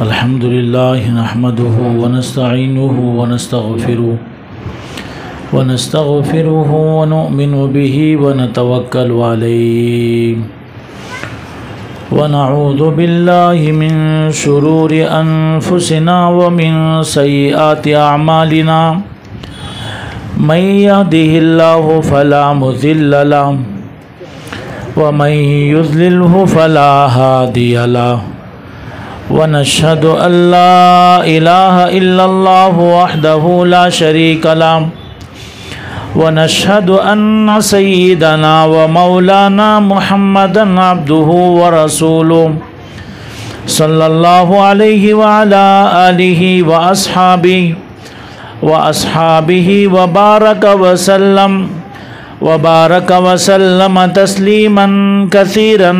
الحمد لله نحمده ونستعينه ونستغفره ونؤمن به ونتوكل عليه ونعوذ بالله من شرور أنفسنا ومن سيئات أعمالنا من يهده الله فلا مضل له ومن يضلله فلا هادي له ونشهد أن لا إله إلا الله وحده لا شريك له ونشهد أن سيدنا ومولانا محمدا عبده ورسوله صلى الله عليه وعلى آله وأصحابه وبارك وسلم تسليما كثيرا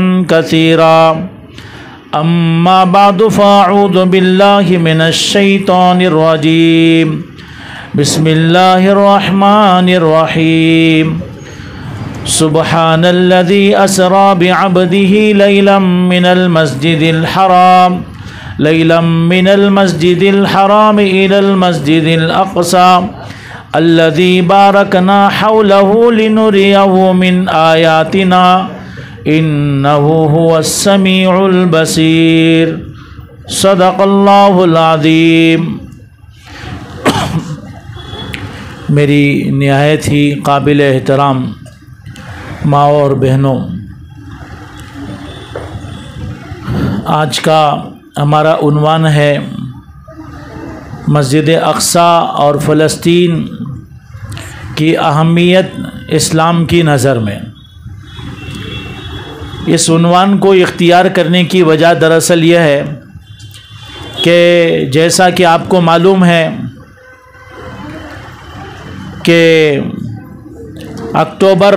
أما بعد فأعوذ بالله من الشيطان الرجيم بسم الله الرحمن الرحيم سبحان الذي أسرى بعبده ليلا من المسجد الحرام إلى المسجد الأقصى الذي باركنا حوله لنريه من آياتنا إنه هو السميع البصير صدق الله العظيم۔ میری نہایت ہی قابل احترام ماں اور بہنوں، آج کا ہمارا عنوان ہے مسجد اقصی اور فلسطین کی اہمیت اسلام کی نظر میں۔ اس عنوان کو اختیار کرنے کی وجہ دراصل یہ ہے کہ جیسا کہ آپ کو معلوم ہے کہ اکتوبر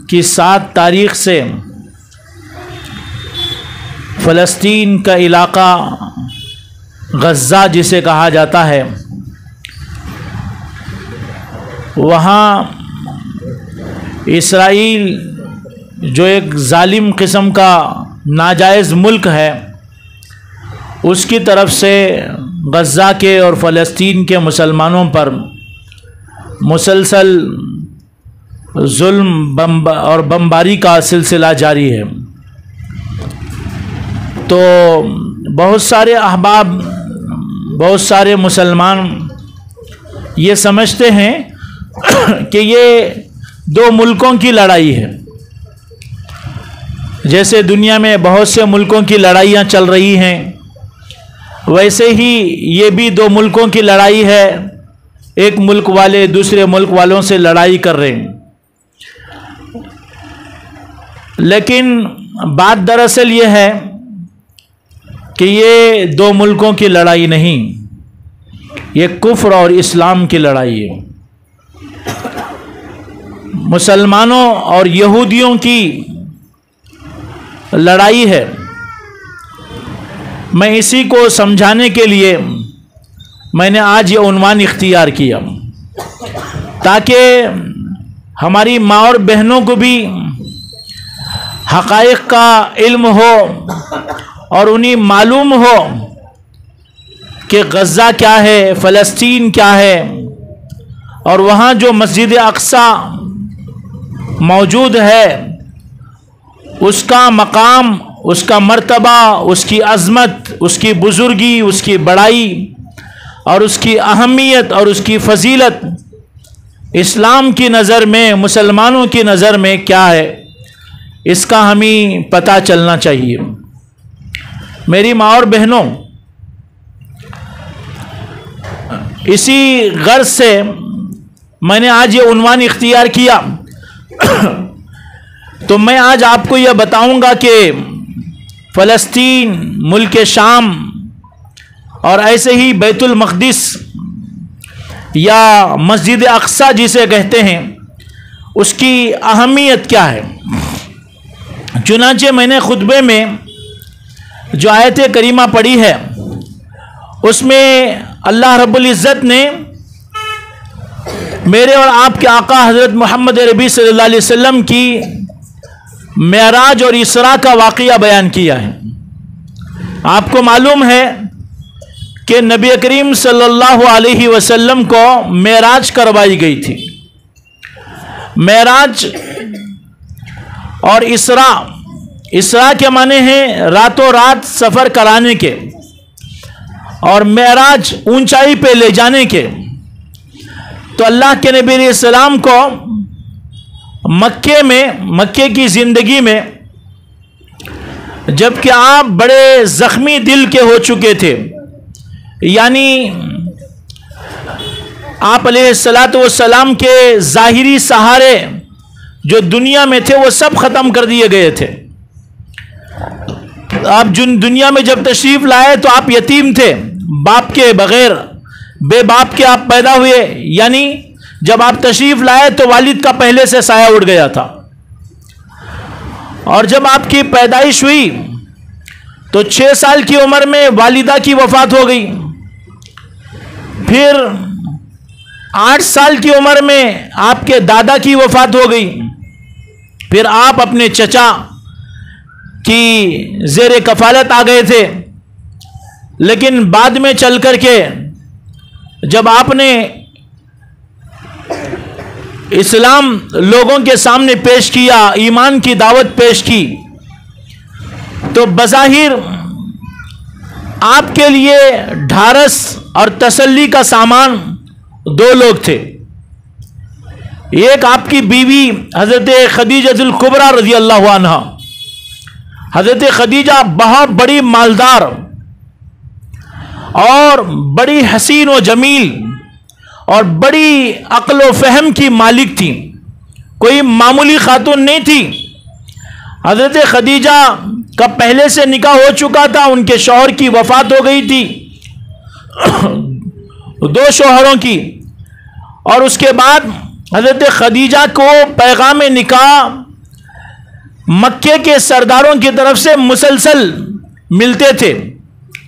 کی 7 تاریخ سے فلسطین کا علاقہ غزہ جسے کہا جاتا ہے، وہاں اسرائیل جو ایک ظالم قسم کا ناجائز ملک ہے، اس کی طرف سے غزہ کے اور فلسطین کے مسلمانوں پر مسلسل ظلم اور بمباری کا سلسلہ جاری ہے۔ تو بہت سارے احباب، بہت سارے مسلمان یہ سمجھتے ہیں کہ یہ 2 ملکوں کی لڑائی ہے، جیسے دنیا میں بہت سے ملکوں کی لڑائیاں چل رہی ہیں، ویسے ہی یہ بھی 2 ملکوں کی لڑائی ہے، ایک ملک والے دوسرے ملک والوں سے لڑائی کر رہے ہیں۔ لیکن بات دراصل یہ ہے کہ یہ 2 ملکوں کی لڑائی نہیں، یہ کفر اور اسلام کی لڑائی ہے، مسلمانوں اور یہودیوں کی لڑائی ہے۔ میں اسی کو سمجھانے کے لیے میں نے آج یہ عنوان اختیار کیا، تاکہ ہماری ماں اور بہنوں کو بھی حقائق کا علم ہو اور انہیں معلوم ہو کہ غزہ کیا ہے، فلسطین کیا ہے، اور وہاں جو مسجد اقصی موجود ہے اس کا مقام، اس کا مرتبہ، اس کی عظمت، اس کی بزرگی، اس کی بڑائی اور اس کی اہمیت اور اس کی فضیلت اسلام کی نظر میں، مسلمانوں کی نظر میں کیا ہے، اس کا ہمیں پتہ چلنا چاہیے۔ میری ماں اور بہنوں، اسی غرض سے میں نے آج یہ عنوان اختیار کیا۔ تو میں آج آپ کو یہ بتاؤں گا کہ فلسطین، ملک شام اور ایسے ہی بیت المقدس یا مسجد اقصی جسے کہتے ہیں، اس کی اہمیت کیا ہے۔ چنانچہ میں نے خطبے میں جو آیت کریمہ پڑھی ہے، اس میں اللہ رب العزت نے میرے اور آپ کے آقا حضرت محمد عربی صلی اللہ علیہ وسلم کی معراج اور اسراء کا واقعہ بیان کیا ہے۔ آپ کو معلوم ہے کہ نبی کریم صلی اللہ علیہ وسلم کو معراج کروائی گئی تھی. معراج اور اسراء کے معنی ہیں راتوں رات سفر کرانے کے، اور معراج اونچائی پہ لے جانے کے. تو اللہ کے نبی علیہ السلام کو مکے کی زندگی میں، جب کہ آپ بڑے زخمی دل کے ہو چکے تھے، یعنی آپ علیہ السلام کے ظاہری سہارے جو دنیا میں تھے وہ سب ختم کر دیے گئے تھے. آپ دنیا میں جب تشریف لائے تو آپ یتیم تھے، باپ کے بغیر، بے باپ کے آپ پیدا ہوئے. یعنی جب آپ تشریف لائے تو والد کا پہلے سے سایہ اڑ گیا تھا. اور جب آپ کی پیدائش ہوئی تو 6 سال کی عمر میں والدہ کی وفات ہو گئی. پھر 8 سال کی عمر میں آپ کے دادا کی وفات ہو گئی. پھر آپ اپنے چچا کی زیر کفالت آ گئے تھے. لیکن بعد میں چل کر کے جب آپ نے اسلام لوگوں کے سامنے پیش کیا، ایمان کی دعوت پیش کی، تو بظاہر آپ کے لیے ڈھارس اور تسلی کا سامان 2 لوگ تھے. ایک آپ کی بیوی حضرت خدیجہ الکبریٰ رضی اللہ عنہ. حضرت خدیجہ بہت بڑی مالدار اور بڑی حسین و جمیل اور بڑی عقل و فہم کی مالک تھی، کوئی معمولی خاتون نہیں تھی. حضرت خدیجہ کا پہلے سے نکاح ہو چکا تھا، ان کے شوہر کی وفات ہو گئی تھی، 2 شوہروں کی. اور اس کے بعد حضرت خدیجہ کو پیغام نکاح مکے کے سرداروں کی طرف سے مسلسل ملتے تھے،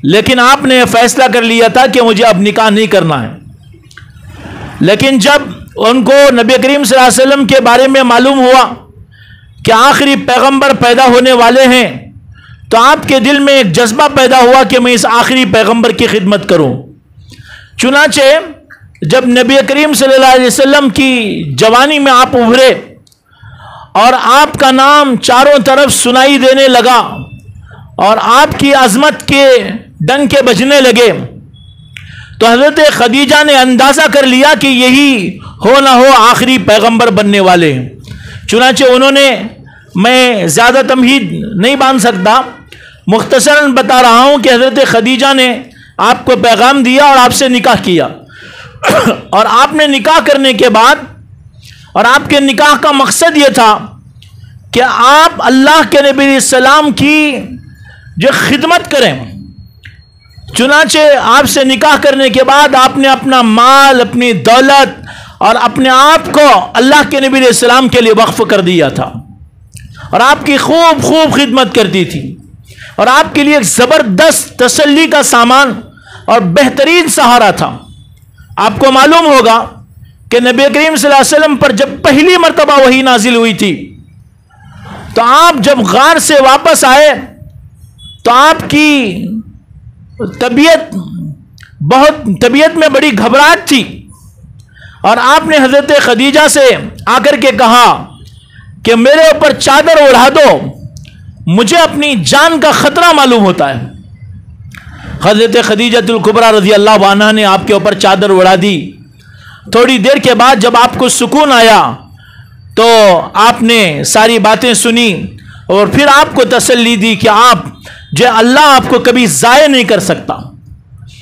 لیکن آپ نے فیصلہ کر لیا تھا کہ مجھے اب نکاح نہیں کرنا ہے. لیکن جب ان کو نبی کریم صلی اللہ علیہ وسلم کے بارے میں معلوم ہوا کہ آخری پیغمبر پیدا ہونے والے ہیں، تو آپ کے دل میں ایک جذبہ پیدا ہوا کہ میں اس آخری پیغمبر کی خدمت کروں. چنانچہ جب نبی کریم صلی اللہ علیہ وسلم کی جوانی میں آپ ابھرے اور آپ کا نام چاروں طرف سنائی دینے لگا اور آپ کی عظمت کے ڈنکے بجنے لگے، تو حضرت خدیجہ نے اندازہ کر لیا کہ یہی ہو نہ ہو آخری پیغمبر بننے والے ہیں. چنانچہ انہوں نے، میں زیادہ تمہید نہیں باندھ سکتا، مختصراً بتا رہا ہوں کہ حضرت خدیجہ نے آپ کو پیغام دیا اور آپ سے نکاح کیا. اور آپ نے نکاح کرنے کے بعد، اور آپ کے نکاح کا مقصد یہ تھا کہ آپ اللہ کے نبی علیہ السلام کی جو خدمت کریں. چنانچہ آپ سے نکاح کرنے کے بعد آپ نے اپنا مال، اپنی دولت اور اپنے آپ کو اللہ کے نبی علیہ السلام کے لیے وقف کر دیا تھا، اور آپ کی خوب خدمت کرتی تھی، اور آپ کے لیے ایک زبردست تسلی کا سامان اور بہترین سہارا تھا. آپ کو معلوم ہوگا کہ نبی کریم صلی اللہ علیہ وسلم پر جب پہلی مرتبہ وحی نازل ہوئی تھی، تو آپ جب غار سے واپس آئے تو آپ کی طبیعت میں بڑی گھبراہٹ تھی، اور آپ نے حضرت خدیجہ سے آ کر کے کہا کہ میرے اوپر چادر اڑا دو، مجھے اپنی جان کا خطرہ معلوم ہوتا ہے. حضرت خدیجہ الکبریٰ رضی اللہ عنہا نے آپ کے اوپر چادر اڑا دی. تھوڑی دیر کے بعد جب آپ کو سکون آیا تو آپ نے ساری باتیں سنی اور پھر آپ کو تسلی دی کہ اللہ آپ کو کبھی ضائع نہیں کر سکتا،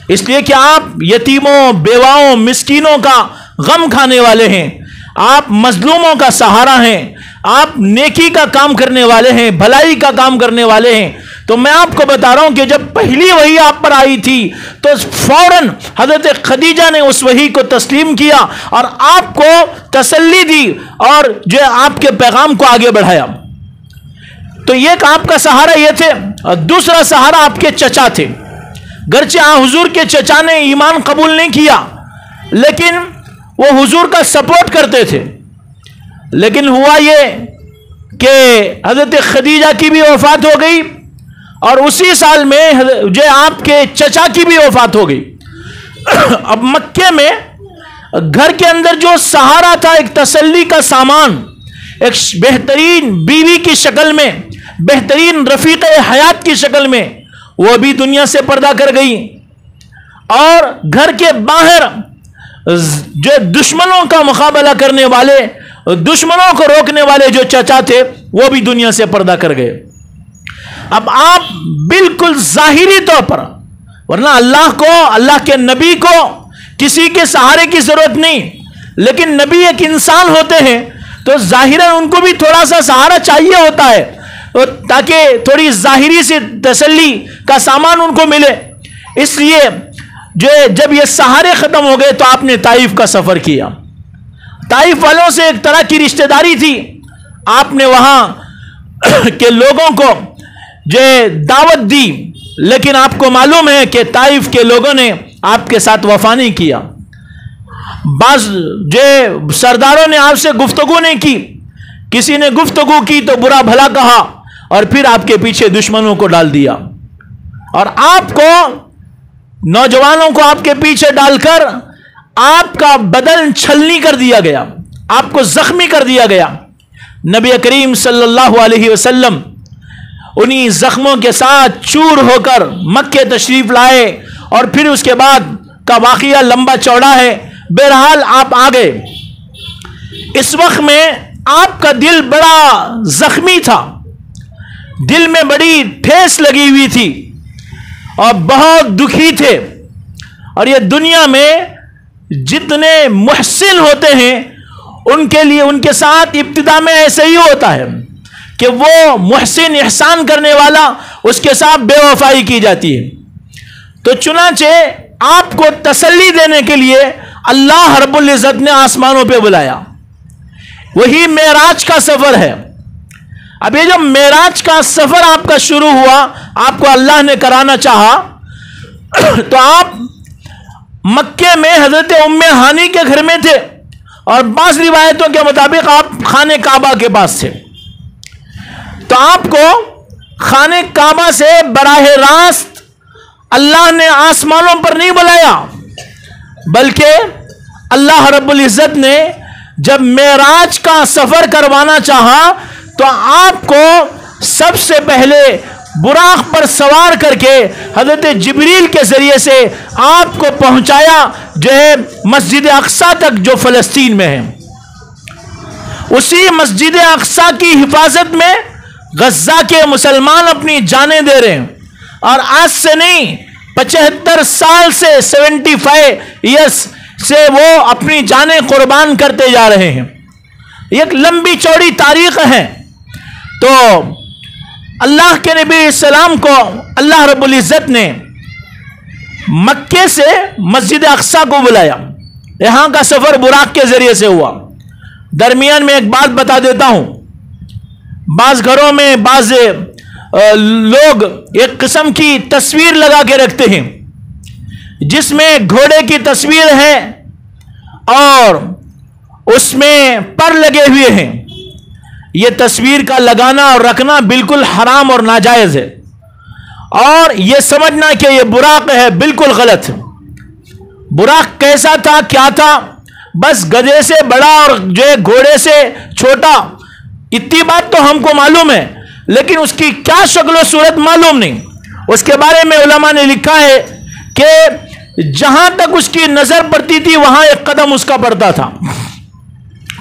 اس لیے کہ آپ یتیموں، بیواؤں، مسکینوں کا غم کھانے والے ہیں، آپ مظلوموں کا سہارا ہیں، آپ نیکی کا کام کرنے والے ہیں، بھلائی کا کام کرنے والے ہیں. تو میں آپ کو بتا رہا ہوں کہ جب پہلی وحی آپ پر آئی تھی تو فوراً حضرت خدیجہ نے اس وحی کو تسلیم کیا اور آپ کو تسلی دی اور جو آپ کے پیغام کو آگے بڑھایا. تو ایک آپ کا سہارا یہ تھے، اور دوسرا سہارا آپ کے چچا تھے. گرچہ حضور کے چچا نے ایمان قبول نہیں کیا، لیکن وہ حضور کا سپورٹ کرتے تھے. لیکن ہوا یہ کہ حضرت خدیجہ کی بھی وفات ہو گئی اور اسی سال میں جو آپ کے چچا کی بھی وفات ہو گئی۔ اب مکے میں گھر کے اندر جو سہارا تھا، ایک تسلی کا سامان، ایک بہترین بیوی کی شکل میں، بہترین رفیق حیات کی شکل میں، وہ بھی دنیا سے پردہ کر گئی۔ اور گھر کے باہر جو دشمنوں کا مقابلہ کرنے والے، دشمنوں کو روکنے والے جو چچا تھے، وہ بھی دنیا سے پردہ کر گئے۔ اب آپ بالکل ظاہری طور پر، ورنہ اللہ کو، اللہ کے نبی کو کسی کے سہارے کی ضرورت نہیں، لیکن نبی ایک انسان ہوتے ہیں تو ظاہراً ان کو بھی تھوڑا سا سہارا چاہیے ہوتا ہے، تاکہ تھوڑی ظاہری سے تسلی کا سامان ان کو ملے۔ اس لیے جب یہ سہارے ختم ہو گئے تو آپ نے طائف کا سفر کیا۔ طائف والوں سے ایک طرح کی رشتہ داری تھی، آپ نے وہاں کے لوگوں کو جو دعوت دی، لیکن آپ کو معلوم ہے کہ طائف کے لوگوں نے آپ کے ساتھ وفا نہیں کیا۔ بعض جو سرداروں نے آپ سے گفتگو نہیں کی، کسی نے گفتگو کی تو برا بھلا کہا، اور پھر آپ کے پیچھے دشمنوں کو ڈال دیا، اور آپ کو، نوجوانوں کو آپ کے پیچھے ڈال کر آپ کا بدن چھلنی کر دیا گیا، آپ کو زخمی کر دیا گیا۔ نبی کریم صلی اللہ علیہ وسلم انہی زخموں کے ساتھ چور ہو کر مکے تشریف لائے، اور پھر اس کے بعد کا واقعہ لمبا چوڑا ہے۔ بہرحال آپ آ گئے۔ اس وقت میں آپ کا دل بڑا زخمی تھا، دل میں بڑی ٹھیس لگی ہوئی تھی، اور بہت دکھی تھے۔ اور یہ دنیا میں جتنے محسن ہوتے ہیں ان کے لیے، ان کے ساتھ ابتدا میں ایسے ہی ہوتا ہے کہ وہ محسن، احسان کرنے والا، اس کے ساتھ بے وفائی کی جاتی ہے۔ تو چنانچہ آپ کو تسلی دینے کے لیے اللہ رب العزت نے آسمانوں پہ بلایا۔ وہی معراج کا سفر ہے۔ اب یہ جو معراج کا سفر آپ کا شروع ہوا، آپ کو اللہ نے کرانا چاہا، تو آپ مکے میں حضرت ام ہانی کے گھر میں تھے، اور بعض روایتوں کے مطابق آپ خانہ کعبہ کے پاس تھے۔ تو آپ کو خانہ کعبہ سے براہ راست اللہ نے آسمانوں پر نہیں بلایا، بلکہ اللہ رب العزت نے جب معراج کا سفر کروانا چاہا تو آپ کو سب سے پہلے براق پر سوار کر کے حضرت جبریل کے ذریعے سے آپ کو پہنچایا جو ہے مسجد اقصی تک، جو فلسطین میں ہے۔ اسی مسجد اقصی کی حفاظت میں غزہ کے مسلمان اپنی جانیں دے رہے ہیں، اور آج سے نہیں، 75 سال سے 75 ایئرس سے وہ اپنی جانیں قربان کرتے جا رہے ہیں۔ ایک لمبی چوڑی تاریخ ہے۔ تو اللہ کے نبی علیہ السلام کو اللہ رب العزت نے مکے سے مسجد اقصی کو بلایا۔ یہاں کا سفر براق کے ذریعے سے ہوا۔ درمیان میں ایک بات بتا دیتا ہوں، بعض گھروں میں بعض لوگ ایک قسم کی تصویر لگا کے رکھتے ہیں جس میں گھوڑے کی تصویر ہے اور اس میں پر لگے ہوئے ہیں۔ یہ تصویر کا لگانا اور رکھنا بالکل حرام اور ناجائز ہے، اور یہ سمجھنا کہ یہ براق ہے بالکل غلط ہے۔ براق کیسا تھا، کیا تھا؟ بس گدھے سے بڑا اور جو ہے گھوڑے سے چھوٹا، اتنی بات تو ہم کو معلوم ہے، لیکن اس کی کیا شکل و صورت معلوم نہیں۔ اس کے بارے میں علماء نے لکھا ہے کہ جہاں تک اس کی نظر پڑتی تھی وہاں ایک قدم اس کا پڑتا تھا۔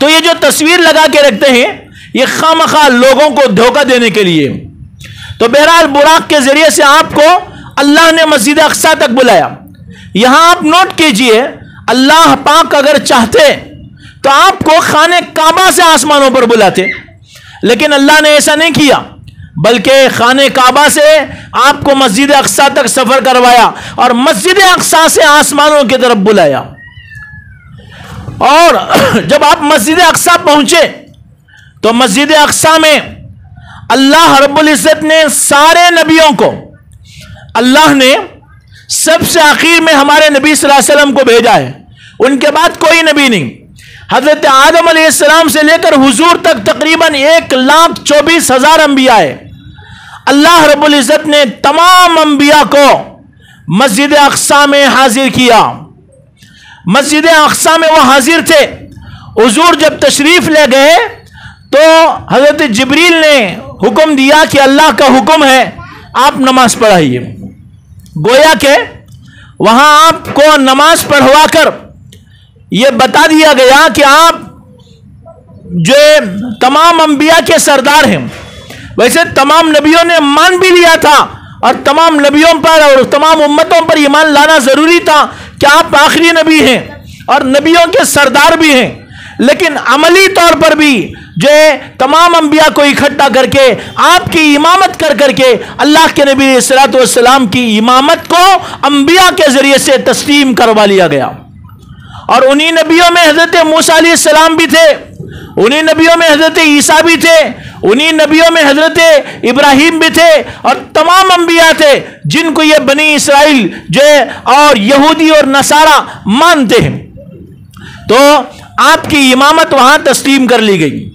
تو یہ جو تصویر لگا کے رکھتے ہیں یہ خامخواہ لوگوں کو دھوکہ دینے کے لیے۔ تو بہرحال براق کے ذریعے سے آپ کو اللہ نے مسجد اقصی تک بلایا۔ یہاں آپ نوٹ کیجئے، اللہ پاک اگر چاہتے تو آپ کو خانہ کعبہ سے آسمانوں پر بلاتے، لیکن اللہ نے ایسا نہیں کیا، بلکہ خانہ کعبہ سے آپ کو مسجد اقصی تک سفر کروایا اور مسجد اقصی سے آسمانوں کی طرف بلایا۔ اور جب آپ مسجد اقصی پہنچے تو مسجد اقصی میں اللہ رب العزت نے سارے نبیوں کو، اللہ نے سب سے آخر میں ہمارے نبی صلی اللہ علیہ وسلم کو بھیجا ہے، ان کے بعد کوئی نبی نہیں۔ حضرت آدم علیہ السلام سے لے کر حضور تک تقریباً 1,24,000 انبیاء ہے۔ اللہ رب العزت نے تمام انبیاء کو مسجد اقصی میں حاضر کیا. مسجد اقصی میں وہ حاضر تھے. حضور جب تشریف لے گئے تو حضرت جبریل نے حکم دیا کہ اللہ کا حکم ہے آپ نماز پڑھائیے. گویا کہ وہاں آپ کو نماز پڑھوا کر یہ بتا دیا گیا کہ آپ جو تمام انبیاء کے سردار ہیں. ویسے تمام نبیوں نے مان بھی لیا تھا اور تمام نبیوں پر اور تمام امتوں پر ایمان لانا ضروری تھا کہ آپ آخری نبی ہیں اور نبیوں کے سردار بھی ہیں. لیکن عملی طور پر بھی جو تمام انبیاء کو اکٹھا کر کے آپ کی امامت کر کے اللہ کے نبی علیہ الصلوۃ والسلام کی امامت کو انبیاء کے ذریعے سے تسلیم کروا لیا گیا. اور انہی نبیوں میں حضرت موسیٰ علیہ السلام بھی تھے, انہی نبیوں میں حضرت عیسیٰ بھی تھے, انہی نبیوں میں حضرت ابراہیم بھی تھے, اور تمام انبیاء تھے جن کو یہ بنی اسرائیل جو اور یہودی اور نصارہ مانتے ہیں. تو آپ کی امامت وہاں تسلیم کر لی گئی.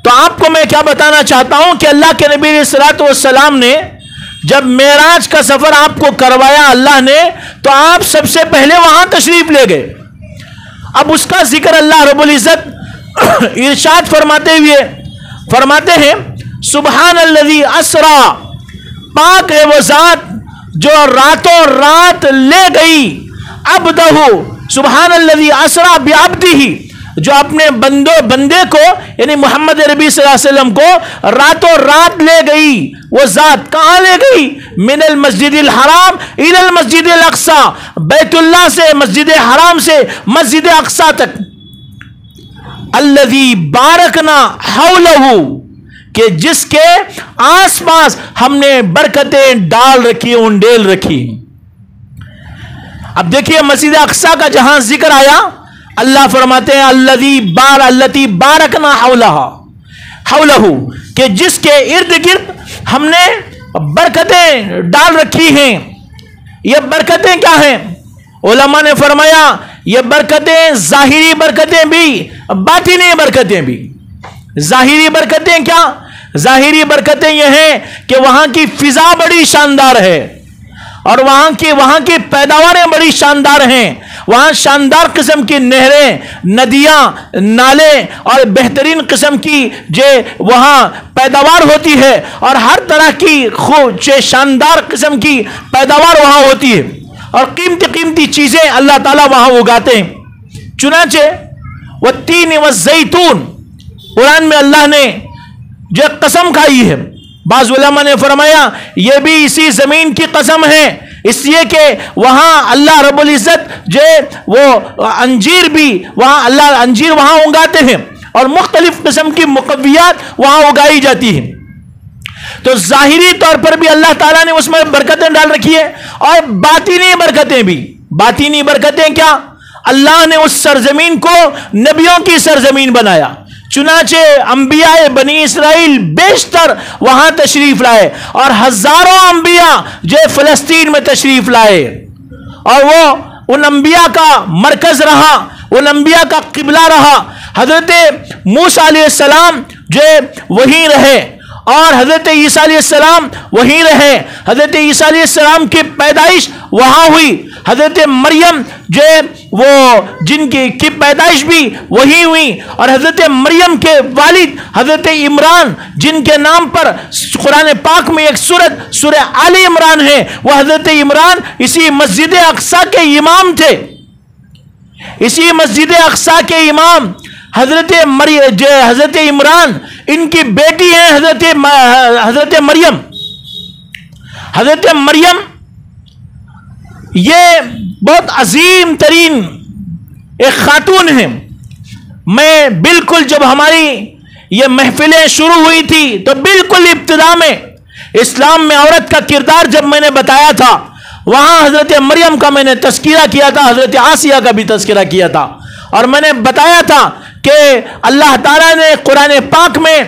تو آپ کو میں کیا بتانا چاہتا ہوں کہ اللہ کے نبی علیہ الصلوۃ والسلام نے جب معراج کا سفر آپ کو کروایا اللہ نے, تو آپ سب سے پہلے وہاں تشریف لے گئے. اب اس کا ذکر اللہ رب العزت ارشاد فرماتے ہیں سبحان الذی اسرا, پاک ہے وہ ذات جو راتوں رات لے گئی عبدہ, سبحان الذی اسرا بعبدہ, جو اپنے بندے کو یعنی محمد ربی صلی اللہ علیہ وسلم کو راتوں رات لے گئی. وہ ذات کہاں لے گئی؟ من المسجد الحرام الی المسجد الاقصی, بیت اللہ سے مسجد حرام سے مسجد اقصی تک. الذی بارکنا حولہ, کہ جس کے آس پاس ہم نے برکتیں ڈال رکھی, انڈیل رکھی. اب دیکھیے مسجد اقصی کا جہاں ذکر آیا, اللہ فرماتے ہیں الذی بارکنا حولہ, کہ جس کے ارد گرد ہم نے برکتیں ڈال رکھی ہیں. یہ برکتیں کیا ہیں؟ علماء نے فرمایا یہ برکتیں ظاہری برکتیں بھی باطنی برکتیں بھی. ظاہری برکتیں کیا؟ ظاہری برکتیں یہ ہیں کہ وہاں کی فضا بڑی شاندار ہے اور وہاں کی پیداواریں بڑی شاندار ہیں. وہاں شاندار قسم کی نہریں, ندیاں, نالے اور بہترین قسم کی جو وہاں پیداوار ہوتی ہے, اور ہر طرح کی شاندار قسم کی پیداوار وہاں ہوتی ہے, اور قیمتی چیزیں اللہ تعالیٰ وہاں اگاتے ہیں. چنانچہ والتین والزیتون, قرآن میں اللہ نے جو قسم کھائی ہے, بعض علماء نے فرمایا یہ بھی اسی زمین کی قسم ہے, اس لیے کہ وہاں اللہ رب العزت جو وہ انجیر بھی وہاں اللہ انجیر وہاں اگاتے ہیں, اور مختلف قسم کی مقویات وہاں اگائی جاتی ہیں. تو ظاہری طور پر بھی اللہ تعالیٰ نے اس میں برکتیں ڈال رکھی ہے, اور باطنی برکتیں بھی. باطنی برکتیں کیا؟ اللہ نے اس سرزمین کو نبیوں کی سرزمین بنایا. چنانچہ انبیاء بنی اسرائیل بیشتر وہاں تشریف لائے, اور ہزاروں انبیاء جو فلسطین میں تشریف لائے, اور وہ ان انبیاء کا مرکز رہا, ان انبیاء کا قبلہ رہا. حضرت موسیٰ علیہ السلام جو وہیں رہے, اور حضرت عیسیٰ علیہ السلام وہیں رہے. حضرت عیسیٰ علیہ السلام کی پیدائش وہاں ہوئی. حضرت مریم جو وہ جن کی پیدائش بھی وہی ہوئی, اور حضرت مریم کے والد حضرت عمران جن کے نام پر قرآن پاک میں ایک سورہ آل عمران ہے, وہ حضرت عمران اسی مسجد اقصی کے امام تھے. اسی مسجد اقصی کے امام حضرت عمران, ان کی بیٹی ہیں حضرت مریم. حضرت مریم یہ بہت عظیم ترین ایک خاتون ہیں. میں بالکل جب ہماری یہ محفلیں شروع ہوئی تھی تو بالکل ابتدا میں اسلام میں عورت کا کردار جب میں نے بتایا تھا, وہاں حضرت مریم کا میں نے تذکرہ کیا تھا, حضرت آسیہ کا بھی تذکرہ کیا تھا, اور میں نے بتایا تھا کہ اللہ تعالیٰ نے قرآن پاک میں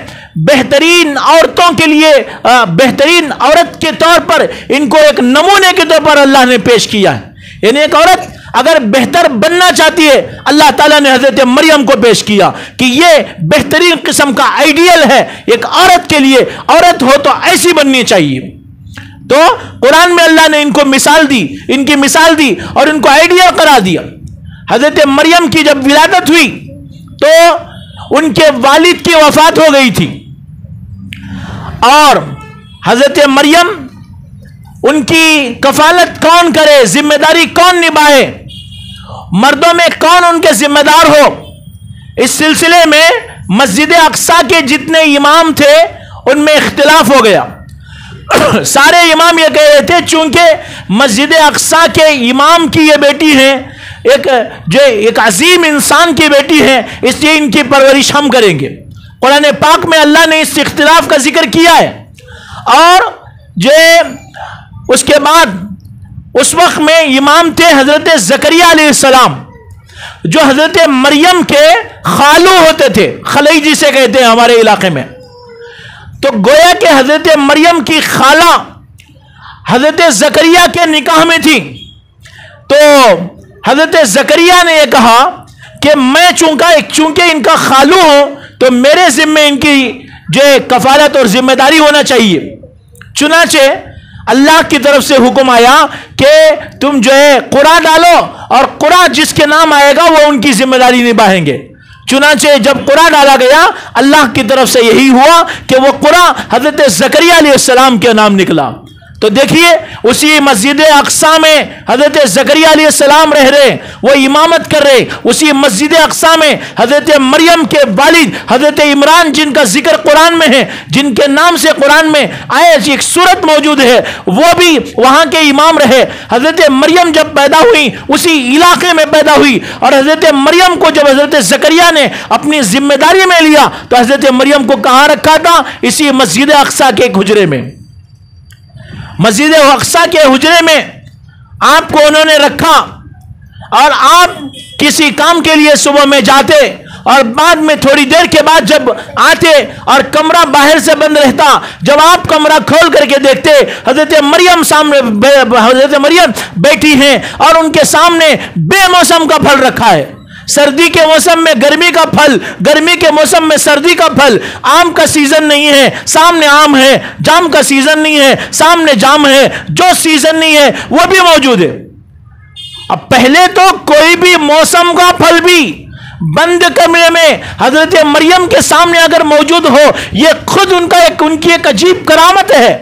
بہترین عورتوں کے لیے بہترین عورت کے طور پر ان کو ایک نمونے کے طور پر اللہ نے پیش کیا ہے. یعنی ایک عورت اگر بہتر بننا چاہتی ہے، اللہ تعالیٰ نے حضرت مریم کو پیش کیا کہ یہ بہترین قسم کا آئیڈیل ہے ایک عورت کے لیے، عورت ہو تو ایسی بننی چاہیے۔ تو قرآن میں اللہ نے ان کو مثال دی، ان کی مثال دی اور ان کو آئیڈیل قرار دیا۔ حضرت مریم کی جب ولادت ہوئی تو ان کے والد کی وفات ہو گئی تھی، اور حضرت مریم ان کی کفالت کون کرے، ذمہ داری کون نبھائے، مردوں میں کون ان کے ذمہ دار ہو؟ اس سلسلے میں مسجد اقصی کے جتنے امام تھے ان میں اختلاف ہو گیا۔ سارے امام یہ کہہ رہے تھے چونکہ مسجد اقصی کے امام کی یہ بیٹی ہے، ایک عظیم انسان کی بیٹی ہے، اس لیے ان کی پرورش ہم کریں گے۔ قرآن پاک میں اللہ نے اس اختلاف کا ذکر کیا ہے، اور اس کے بعد اس وقت میں امام تھے حضرت زکریا علیہ السلام، جو حضرت مریم کے خالو ہوتے تھے، خلئی جسے کہتے ہیں ہمارے علاقے میں۔ تو گویا کہ حضرت مریم کی خالہ حضرت زکریا کے نکاح میں تھی، تو حضرت زکریا نے یہ کہا کہ میں چونکہ ان کا خالو ہوں تو میرے ذمہ ان کی کفالت اور ذمہ داری ہونا چاہیے۔ چنانچہ اللہ کی طرف سے حکم آیا کہ تم قرآن ڈالو، اور قرآن جس کے نام آئے گا وہ ان کی ذمہ داری نبھائیں گے۔ چنانچہ جب قرآن ڈالا گیا اللہ کی طرف سے یہی ہوا کہ وہ قرآن حضرت زکریا علیہ السلام کے نام نکلا۔ تو دیکھیے اسی مسجد اقصی میں حضرت زکریا علیہ السلام رہ رہے، وہ امامت کر رہے، اسی مسجد اقصی میں حضرت مریم کے والد حضرت عمران جن کا ذکر قرآن میں ہے، جن کے نام سے قرآن میں ایک سورت موجود ہے، وہ بھی وہاں کے امام رہے۔ حضرت مریم جب پیدا ہوئی اسی علاقے میں پیدا ہوئی، اور حضرت مریم کو جب حضرت زکریا نے اپنی ذمہ داری میں لیا تو حضرت مریم کو کہاں رکھا تھا؟ اسی مسجد اقصی کے ایک حجرے میں، مسجد اقصی کے حجرے میں آپ کو انہوں نے رکھا، اور آپ کسی کام کے لیے صبح میں جاتے اور بعد میں تھوڑی دیر کے بعد جب آتے اور کمرہ باہر سے بند رہتا، جب آپ کمرہ کھول کر کے دیکھتے حضرت مریم بیٹھی ہیں اور ان کے سامنے بے موسم کا پھل رکھا ہے، سردی کے موسم میں گرمی کا پھل، گرمی کے موسم میں سردی کا پھل، آم کا سیزن نہیں ہے سامنے آم ہے، جام کا سیزن نہیں ہے سامنے جام ہے، جو سیزن نہیں ہے وہ بھی موجود ہے۔ اب پہلے تو کوئی بھی موسم کا پھل بھی بند کمرے میں حضرت مریم کے سامنے اگر موجود ہو، یہ خود ان کی ایک عجیب کرامت ہے،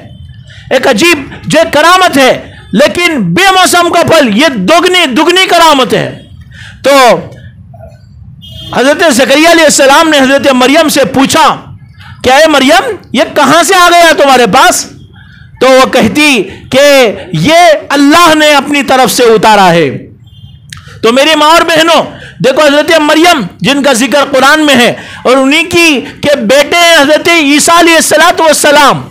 ایک عجیب کرامت ہے، لیکن بے موسم کا پھل یہ دگنی کرامت ہے۔ تو حضرت زکریا علیہ السلام نے حضرت مریم سے پوچھا کہ اے مریم یہ کہاں سے آ گیا تمہارے پاس؟ تو وہ کہتی کہ یہ اللہ نے اپنی طرف سے اتارا ہے۔ تو میری ماں اور بہنوں دیکھو، حضرت مریم جن کا ذکر قرآن میں ہے اور انہی کے بیٹے ہیں حضرت عیسیٰ علیہ السلام،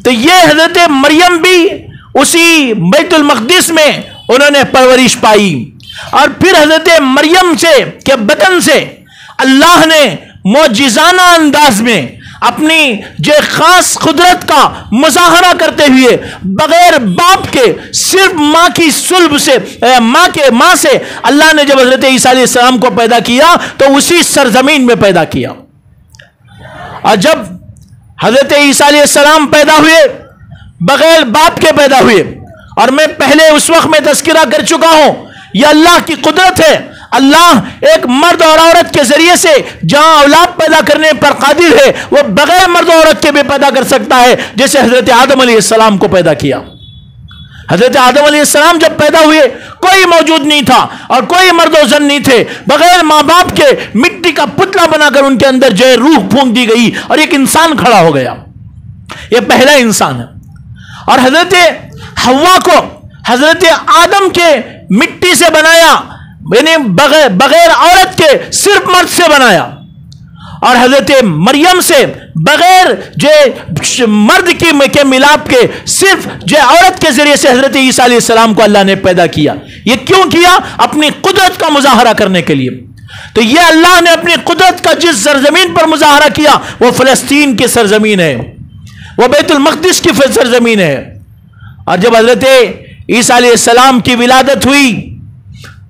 تو یہ حضرت مریم بھی اسی بیت المقدس میں انہوں نے پرورش پائی، اور پھر حضرت مریم کے بدن سے اللہ نے معجزانہ انداز میں اپنی خاص قدرت کا مظاہرہ کرتے ہوئے بغیر باپ کے صرف ماں کی صلب سے ماں سے اللہ نے جب حضرت عیسیٰ علیہ السلام کو پیدا کیا تو اسی سرزمین میں پیدا کیا۔ اور جب حضرت عیسیٰ علیہ السلام پیدا ہوئے بغیر باپ کے پیدا ہوئے، اور میں پہلے اس وقت میں تذکرہ کر چکا ہوں یہ اللہ کی قدرت ہے، اللہ ایک مرد اور عورت کے ذریعے سے جہاں اولاد پیدا کرنے پر قادر ہے وہ بغیر مرد اور عورت کے بھی پیدا کر سکتا ہے، جیسے حضرت آدم علیہ السلام کو پیدا کیا۔ حضرت آدم علیہ السلام جب پیدا ہوئے کوئی موجود نہیں تھا اور کوئی مرد و زن نہیں تھے، بغیر ماں باپ کے مٹی کا پتلا بنا کر ان کے اندر روح پھونک دی گئی اور ایک انسان کھڑا ہو گیا، یہ پہلا انسان ہے۔ اور حضرت حوا کو حضرت آدم کے مٹی سے بنایا، یعنی بغیر عورت کے صرف مرد سے بنایا، اور حضرت مریم سے بغیر مرد کے ملاپ کے صرف عورت کے ذریعے سے حضرت عیسیٰ علیہ السلام کو اللہ نے پیدا کیا۔ یہ کیوں کیا؟ اپنی قدرت کا مظاہرہ کرنے کے لیے۔ تو یہ اللہ نے اپنی قدرت کا جس سرزمین پر مظاہرہ کیا وہ فلسطین کی سرزمین ہے، وہ بیت المقدس کی سرزمین ہے۔ اور جب حضرت عیسیٰ علیہ السلام کی ولادت ہوئی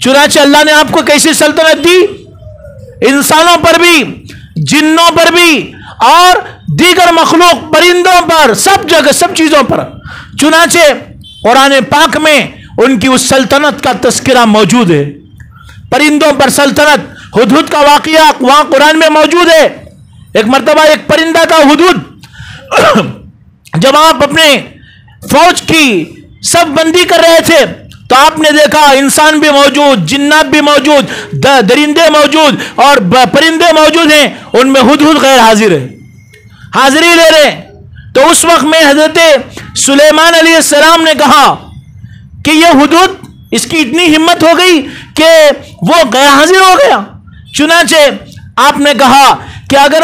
چنانچہ اللہ نے آپ کو کیسی سلطنت دی؟ انسانوں پر بھی، جنوں پر بھی، اور دیگر مخلوق پرندوں پر، سب جگہ، سب چیزوں پر۔ چنانچہ قرآن پاک میں ان کی اس سلطنت کا تذکرہ موجود ہے۔ پرندوں پر سلطنت، ہدہد کا واقعہ وہاں قرآن میں موجود ہے۔ ایک مرتبہ ایک پرندہ تھا ہدہد، جب آپ اپنے فوج کی سب بندی کر رہے تھے تو آپ نے دیکھا انسان بھی موجود، جنات بھی موجود، درندے موجود اور پرندے موجود ہیں، ان میں ہدہد غیر حاضر ہے، حاضری لے رہے۔ تو اس وقت میں حضرت سلیمان علیہ السلام نے کہا کہ یہ ہدہد، اس کی اتنی ہمت ہو گئی کہ وہ غیر حاضر ہو گیا۔ چنانچہ آپ نے کہا کہ اگر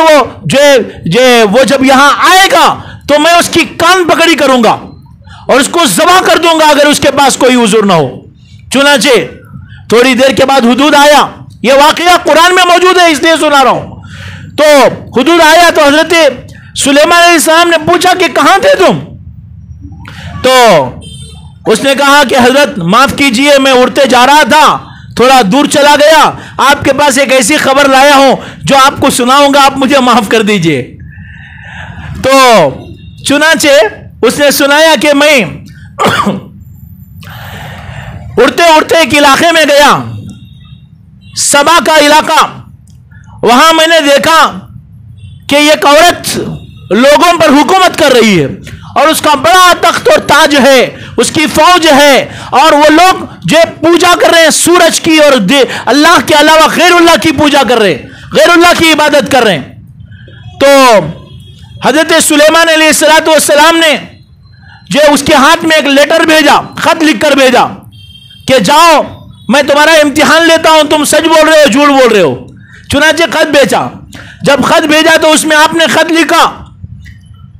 وہ جب یہاں آئے گا تو میں اس کی کان پکڑی کروں گا اور اس کو ذبح کر دوں گا اگر اس کے پاس کوئی عذر نہ ہو۔ چنانچہ تھوڑی دیر کے بعد ہدہد آیا، یہ واقعہ قرآن میں موجود ہے اس لیے سنا رہا ہوں۔ تو ہدہد آیا تو حضرت سلیمان علیہ السلام نے پوچھا کہ کہاں تھے تم؟ تو اس نے کہا کہ حضرت معاف کیجئے، میں اڑتے جا رہا تھا، تھوڑا دور چلا گیا، آپ کے پاس ایک ایسی خبر لایا ہوں جو آپ کو سناؤں گا، آپ مجھے معاف کر دیجئے۔ تو چنانچہ اس نے سنایا کہ میں اڑتے اڑتے ایک علاقے میں گیا، سبا کا علاقہ، وہاں میں نے دیکھا کہ ایک عورت لوگوں پر حکومت کر رہی ہے اور اس کا بڑا تخت اور تاج ہے، اس کی فوج ہے، اور وہ لوگ جو پوجا کر رہے ہیں سورج کی اور اللہ کے علاوہ غیر اللہ کی پوجا کر رہے ہیں، غیر اللہ کی عبادت کر رہے ہیں۔ تو حضرت سلیمان علیہ السلام نے جو اس کے ہاتھ میں ایک لیٹر بھیجا، خط لکھ کر بھیجا کہ جاؤ میں تمہارا امتحان لیتا ہوں، تم سچ بول رہے ہو جھوٹ بول رہے ہو۔ چنانچہ خط بھیجا، جب خط بھیجا تو اس میں آپ نے خط لکھا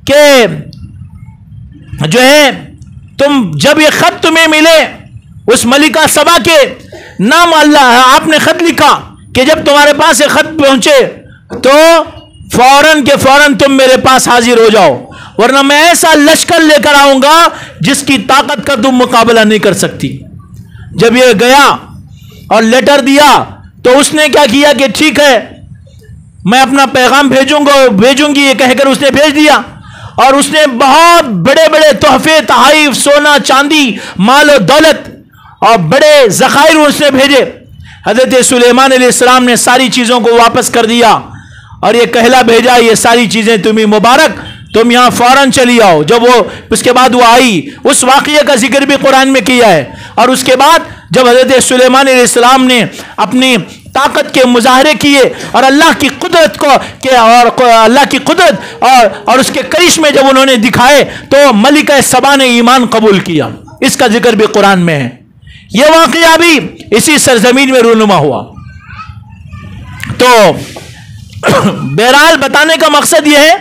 کہ جو ہے تم جب یہ خط تمہیں ملے اس ملکہ سبا کے نام اللہ، آپ نے خط لکھا کہ جب تمہارے پاس یہ خط پہنچے تو فوراً کے فوراً تم میرے پاس حاضر ہو جاؤ، ورنہ میں ایسا لشکر لے کر آؤں گا جس کی طاقت کا تم مقابلہ نہیں کر سکتی۔ جب یہ گیا اور لیٹر دیا تو اس نے کیا کیا کہ ٹھیک ہے میں اپنا پیغام بھیجوں گی، یہ کہہ کر اس نے بھیج دیا، اور اس نے بہت بڑے بڑے تحفے، تحائف، سونا چاندی، مال و دولت اور بڑے ذخائر اس نے بھیجے۔ حضرت سلیمان علیہ السلام نے ساری چیزوں کو واپس کر دیا اور یہ کہلا بھیجا یہ ساری چیزیں تمہیں مبارک، تم یہاں فوراً چلی آؤ۔ جب وہ اس کے بعد وہ آئی، اس واقعے کا ذکر بھی قرآن میں کیا ہے، اور اس کے بعد جب حضرت سلیمان علیہ السلام نے اپنی طاقت کے مظاہرے کیے اور اللہ کی قدرت اور اس کے کرشمے جب انہوں نے دکھائے تو ملکہ سبا نے ایمان قبول کیا، اس کا ذکر بھی قرآن میں ہے۔ یہ واقعہ بھی اسی سرزمین میں رونما ہوا۔ تو بہرحال بتانے کا مقصد یہ ہے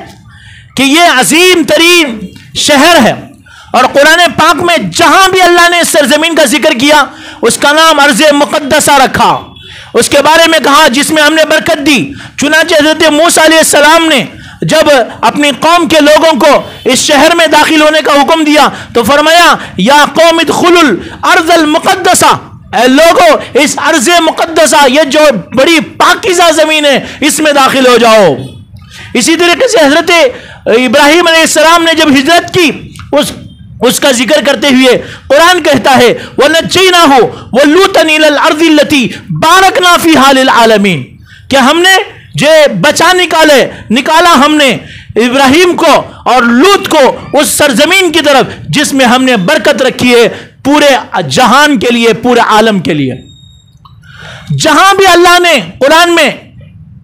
کہ یہ عظیم ترین شہر ہے، اور قرآن پاک میں جہاں بھی اللہ نے اس سرزمین کا ذکر کیا اس کا نام ارض مقدسہ رکھا، اس کے بارے میں کہا جس میں ہم نے برکت دی۔ چنانچہ حضرت موسیٰ علیہ السلام نے جب اپنی قوم کے لوگوں کو اس شہر میں داخل ہونے کا حکم دیا تو فرمایا یا قوم ادخلوا الارض المقدسہ، اے لوگوں اس ارض مقدسہ، یہ جو بڑی پاکیزہ زمین ہے اس میں داخل ہو جاؤ۔ اسی طریقے سے حضرت ابراہیم علیہ السلام نے جب ہجرت کی اس کا ذکر کرتے ہوئے قرآن کہتا ہے وَنَجَّيْنَاهُ وَلُوطًا إِلَى الْأَرْضِ الَّتِي بَارَكْنَا فِيهَا لِلْعَالَمِينَ، کہ ہم نے جو بچا نکالا ہم نے ابراہیم کو اور لوط کو اس سرزمین کی طرف جس میں ہم نے برکت رکھی ہے پورے جہان کے لیے، پورے عالم کے لیے۔ جہاں بھی اللہ نے قرآن میں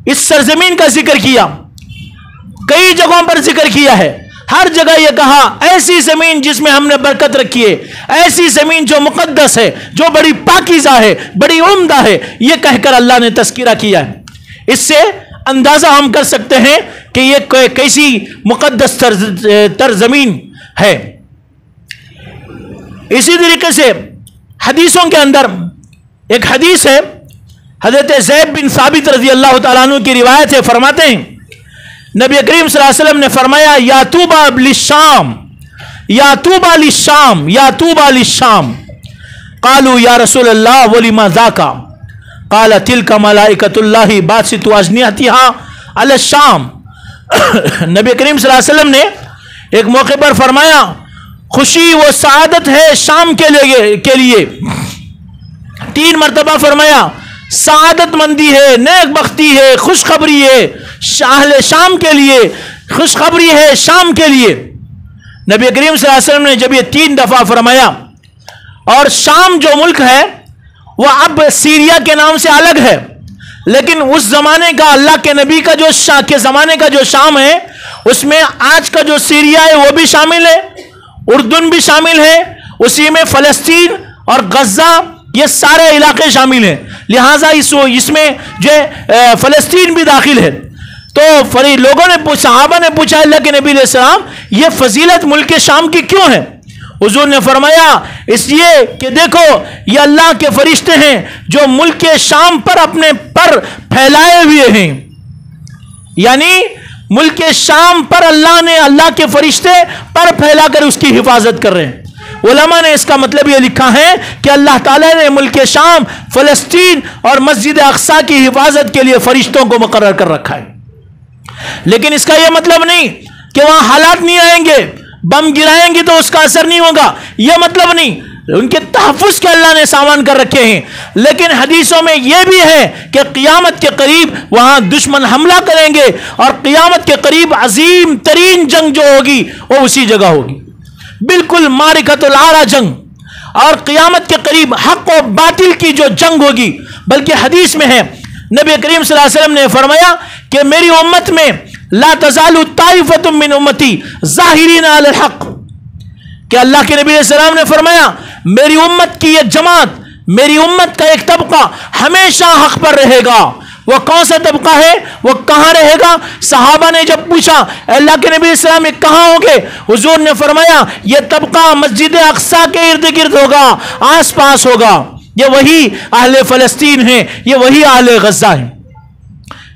اس سرزمین کا ذکر کیا، کئی جگہوں پر ذکر کیا ہے، ہر جگہ یہ کہا ایسی زمین جس میں ہم نے برکت رکھی ہے، ایسی زمین جو مقدس ہے، جو بڑی پاکیزہ ہے، بڑی عمدہ ہے، یہ کہہ کر اللہ نے تذکرہ کیا ہے۔ اس سے اندازہ ہم کر سکتے ہیں کہ یہ کیسی مقدس تر زمین ہے۔ اسی طریقے سے حدیثوں کے اندر ایک حدیث ہے، حضرت زید بن ثابت رضی اللہ تعالیٰ عنہ کی روایت ہے، فرماتے ہیں نبی کریم صلی اللہ علیہ وسلم نے فرمایا یا طوبیٰ للشام، یا طوبیٰ للشام، یا طوبیٰ للشام، قالوا یا رسول اللہ ولما ذاک قال تلک ملائکۃ اللہ باسط اجنحتها علی الشام. نبی کریم صلی اللہ علیہ وسلم نے ایک موقع پر فرمایا خوشی و سعادت ہے شام کے لیے. 3 مرتبہ فرمایا سعادت مندی ہے، نیک بختی ہے، خوشخبری ہے اہل شام کے لیے، خوشخبری ہے شام کے لیے. نبی کریم صلی اللہ علیہ وسلم نے جب یہ 3 دفعہ فرمایا، اور شام جو ملک ہے وہ اب سیریا کے نام سے الگ ہے، لیکن اس زمانے کا اللہ کے نبی کا کے زمانے کا جو شام ہے اس میں آج کا جو سیریا ہے وہ بھی شامل ہے، اردن بھی شامل ہے، اسی میں فلسطین اور غزہ یہ سارے علاقے شامل ہیں، لہٰذا اس میں جو فلسطین بھی داخل ہے. تو لوگوں نے صحابہ نے پوچھا اللہ کے نبی علیہ السلام یہ فضیلت ملک شام کی کیوں ہے؟ حضور نے فرمایا اس لیے کہ دیکھو یہ اللہ کے فرشتے ہیں جو ملک شام پر اپنے پر پھیلائے ہوئے ہیں، یعنی ملک شام پر اللہ نے اللہ کے فرشتے پر پھیلا کر اس کی حفاظت کر رہے ہیں. علماء نے اس کا مطلب یہ لکھا ہے کہ اللہ تعالیٰ نے ملک شام، فلسطین اور مسجد اقصیٰ کی حفاظت کے لیے فرشتوں کو مقرر کر رکھا ہے. لیکن اس کا یہ مطلب نہیں کہ وہاں حالات نہیں آئیں گے، بم گرائیں گے تو اس کا اثر نہیں ہوگا، یہ مطلب نہیں. ان کے تحفظ کے اللہ نے سامان کر رکھے ہیں. لیکن حدیثوں میں یہ بھی ہے کہ قیامت کے قریب وہاں دشمن حملہ کریں گے، اور قیامت کے قریب عظیم ترین جنگ جو ہوگی وہ اسی جگہ ہوگی، بالکل معرکۃ العارہ جنگ. اور قیامت کے قریب حق و باطل کی جو جنگ ہوگی، بلکہ حدیث میں ہے نبی کریم صلی اللہ علیہ وسلم نے فرمایا کہ میری امت میں لا تزال طائفۃ من امتی ظاہرین علی الحق، کہ اللہ کے نبی علیہ السلام نے فرمایا میری امت کی ایک جماعت، میری امت کا ایک طبقہ ہمیشہ حق پر رہے گا. وہ کون سا طبقہ ہے؟ وہ کہاں رہے گا؟ صحابہ نے جب پوچھا اللہ کے نبی علیہ السلام یہ کہاں ہوں گے؟ حضور نے فرمایا یہ طبقہ مسجد اقصیٰ کے ارد گرد ہوگا، آس پاس ہوگا. یہ وہی اہل فلسطین ہیں، یہ وہی اہل غزہ ہیں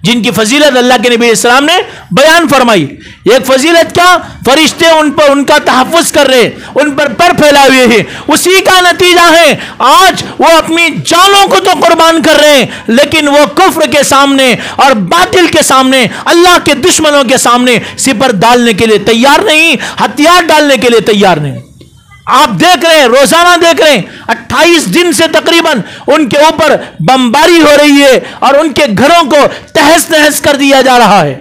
جن کی فضیلت اللہ کے نبی علیہ السلام نے بیان فرمائی. ایک فضیلت کیا؟ فرشتے ان پر ان کا تحفظ کر رہے، ان پر پھیلائے ہوئے ہیں. اسی کا نتیجہ ہے آج وہ اپنی جانوں کو تو قربان کر رہے ہیں، لیکن وہ کفر کے سامنے اور باطل کے سامنے، اللہ کے دشمنوں کے سامنے سپر ڈالنے کے لیے تیار نہیں، ہتھیار ڈالنے کے لیے تیار نہیں. آپ دیکھ رہے ہیں، روزانہ دیکھ رہے ہیں 28 دن سے تقریباً ان کے اوپر بمباری ہو رہی ہے اور ان کے گھروں کو تہس نہس کر دیا جا رہا ہے.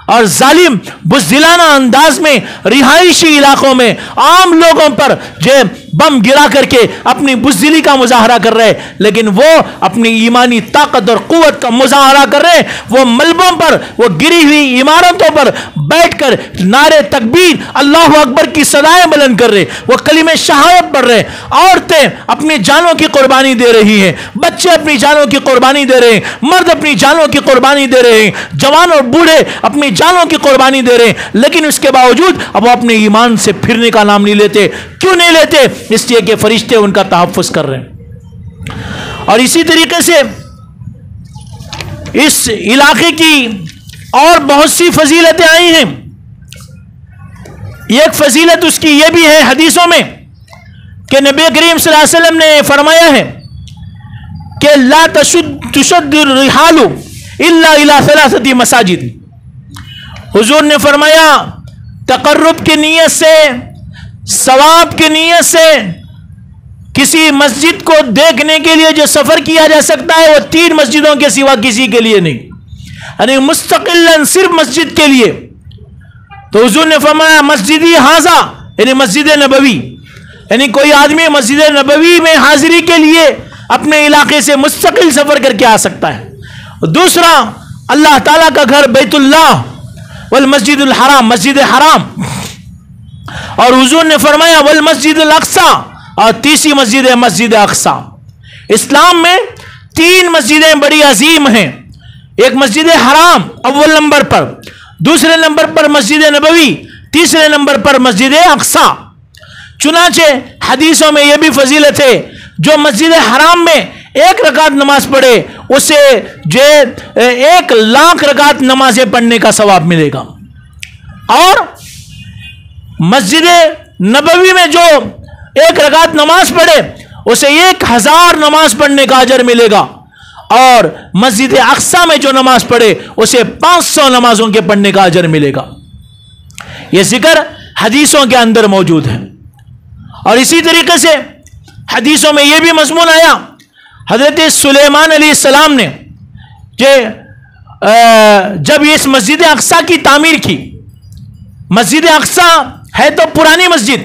اور ظالم بزدلانہ انداز میں رہائشی علاقوں میں عام لوگوں پر جو بم گرا کر کے اپنی بزدلی کا مظاہرہ کر رہے، لیکن وہ اپنی ایمانی طاقت اور قوت کا مظاہرہ کر رہے. وہ ملبوں پر، وہ گری ہوئی عمارتوں پر بیٹھ کر نعرے تکبیر اللہ اکبر کی صدائیں بلند کر رہے، وہ کلمہ شہادت پڑھ رہے. عورتیں اپنی جانوں کی قربانی دے رہی ہیں، بچے اپنی جانوں کی قربانی دے رہے ہیں، مرد اپنی جانوں کی قربانی دے رہے ہیں، جوان اور بوڑھے اپنی جانوں کی قربانی دے رہے ہیں. لیکن اس کے باوجود اب وہ اپنے ایمان سے پھرنے کا نام نہیں لیتے. کیوں نہیں لیتے؟ اس لیے کہ فرشتے ان کا تحفظ کر رہے ہیں. اور اسی طریقے سے اس علاقے کی اور بہت سی فضیلتیں آئی ہیں. ایک فضیلت اس کی یہ بھی ہے حدیثوں میں کہ نبی کریم صلی اللہ علیہ وسلم نے فرمایا ہے کہ لا تشد الرحال الا الى 3 مساجد. حضور نے فرمایا تقرب کی نیت سے، ثواب کی نیت سے کسی مسجد کو دیکھنے کے لیے جو سفر کیا جا سکتا ہے وہ 3 مسجدوں کے سوا کسی کے لیے نہیں، یعنی مستقلاً صرف مسجد کے لیے. تو حضور نے فرمایا مسجدی حاضہ، یعنی مسجد نبوی، یعنی کوئی آدمی مسجد نبوی میں حاضری کے لیے اپنے علاقے سے مستقل سفر کر کے آ سکتا ہے. دوسرا اللہ تعالیٰ کا گھر بیت اللہ والمسجد الحرام، مسجد حرام. اور حضور نے فرمایا والمسجد الاقصیٰ، اور تیسری مسجد ہے مسجد اقصیٰ. اسلام میں 3 مسجدیں بڑی عظیم ہیں. ایک مسجد حرام اول نمبر پر، دوسرے نمبر پر مسجد نبوی، تیسرے نمبر پر مسجد اقصیٰ. چنانچہ حدیثوں میں یہ بھی فضیلت ہے جو مسجد حرام میں 1 رکعت نماز پڑھے اسے جو 1,00,000 رکعت نمازیں پڑھنے کا ثواب ملے گا. اور مسجد نبوی میں جو 1 رکعت نماز پڑھے اسے 1000 نماز پڑھنے کا اجر ملے گا، اور مسجد اقصی میں جو نماز پڑھے اسے 500 نمازوں کے پڑھنے کا اجر ملے گا۔ یہ ذکر حدیثوں کے اندر موجود ہے۔ اور اسی طریقے سے حدیثوں میں یہ بھی مضمون آیا، حضرت سلیمان علیہ السلام نے جب اس مسجد اقصی کی تعمیر کی، مسجد اقصی ہے تو پرانی مسجد،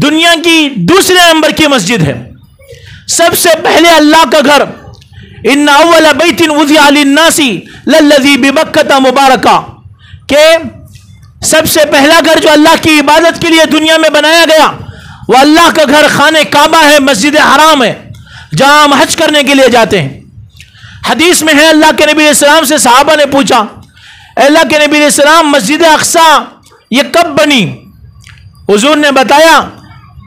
دنیا کی دوسرے نمبر کی مسجد ہے، سب سے پہلے اللہ کا گھر، ان اول بیت وضع للناس للذی ببکۃ مبارکہ، کہ سب سے پہلا گھر جو اللہ کی عبادت کے لیے دنیا میں بنایا گیا وہ اللہ کا گھر خانہ کعبہ ہے، مسجد حرام ہے، جہاں ہم حج کرنے کے لیے جاتے ہیں۔ حدیث میں ہے اللہ کے نبی علیہ السلام سے صحابہ نے پوچھا، اے اللہ کے نبی علیہ السلام مسجد اقصی یہ کب بنی؟ حضور نے بتایا